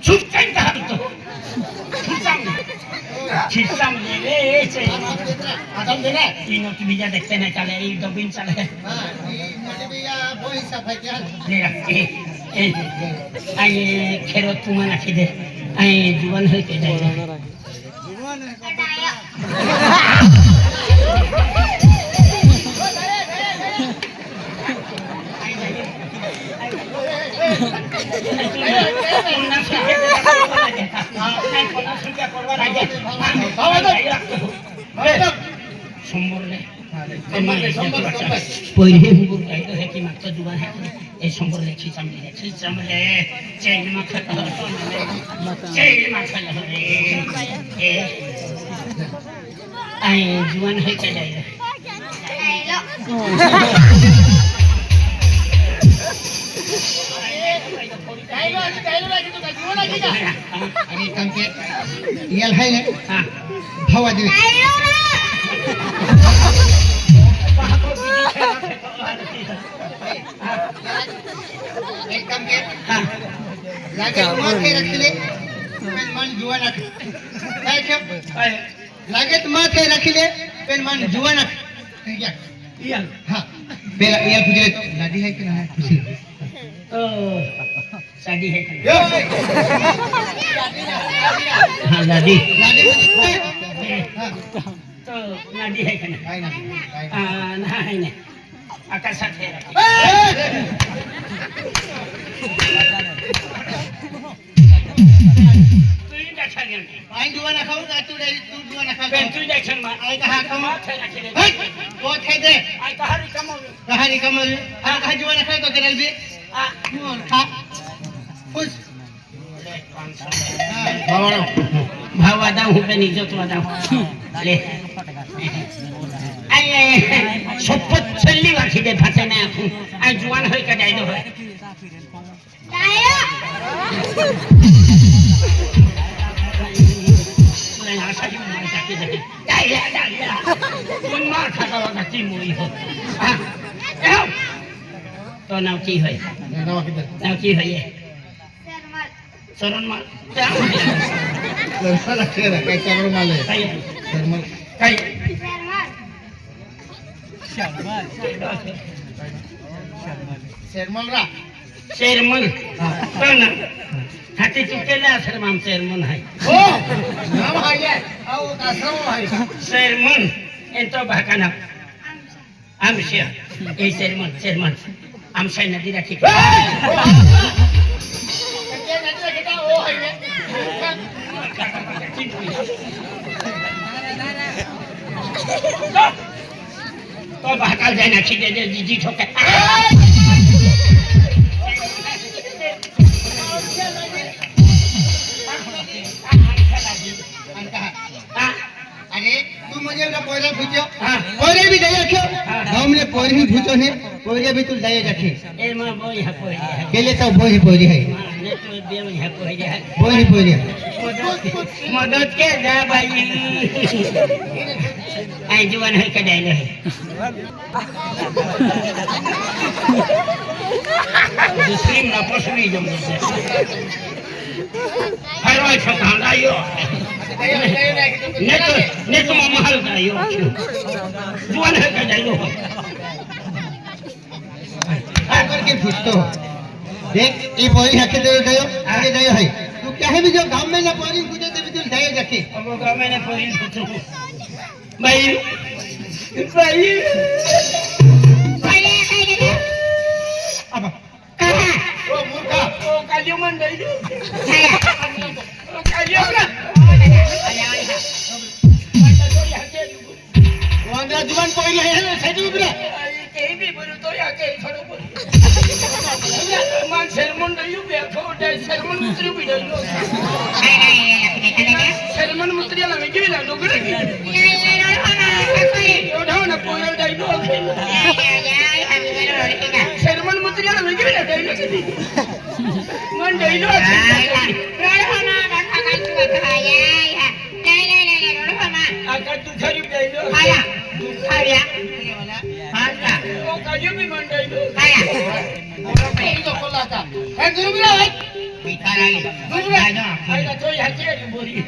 Chupkan tak tu. Chisam le ce. Adam dene. Ini tu bija dekte na chale, ini dobin chale. ini bija boy safai kya. Ai kherot tuma nakhi de. Ai juwan hoy ke jai. Juwan hai Ini tangke iyal hai ne bhawa de ek tangke lage mathe rakhile pen man juwan ak kai kya lage mathe rakhile pen man juwan ak kya iyal ha bela iyal pujile ladi hai ki na hai खुशी शादी है हाँ लादी तो लादी है क्या नहीं नहीं आकाशात है Ain dua nak kau, tu dua nak kau. Bentuk jalan mak. Ain kahar kamu. Hei, kau cede. Ain kahari kamu. Kahari kamu. Ain kahar dua nak kau tu kenal bi. Muan kah. Kus. Bawa. Bawa dah hupe ni jo tu dah. Le. Ain sopat celi lagi deh pasal ni aku. Ain jual hoi kedai tu. Daya. तो नाव की है नाव की है ये शरण माल Salah kira kayak cara malu. Termal. कई Sermal ra. शेरमन तो ना हाथी चुकेला शर्माम शेरमन है Oh, nama hai. Au kasau hai. शेरमन एंतो bahkan amsia शेरमन amsia नदी रखी तो bahkan जाए ना खींचे दे जी ठोके अरे तू मुझे ना पोरे भूजो पोरे भी दया क्यों हमने पोरे ही भूजो ने पोरे भी तू दया रखे ए मां बोई है पोरे केले तो पोरे पोरे है ने तो दे में है पोरे पोरे मदद के जा भाई आई जुआन है के डाले है दूसरी ना पसली जम से हर वाई छका लायो ने तो महल लायो जुआन है के डालो आकर के पूछतो देख ये पोरे हके दे गयो आगे गयो है तू क्या है भी जो गांव में ना पोरे पूजे दे भी तू दया रखे अब गांव में ने पोरे पूछो भाई भाई अब ओ मूर्खा ओ कालियो मन दई दे ओ कालियो ना वंदा जुबान पोरे है ना सजी उबरे कहीं भी बोलो तो या के छोड़ो बोल मान शर्मन दई बे छोटे शर्मन मुत्री भी दई शर्मन मुत्री ला में गिला लोगरे की ओढाव ना पोरे दई दो शर्मन मुत्री ला में गिला दई मन दई दो अगर तू खरीद दई दो तू खाया हां ओ काजू भी मन दई दो Orang pergi ke sekolah tak? Guru bilang, મીઠા લાલી દૂધ રે. ના, ના. આયલા તોય હાચે બોરી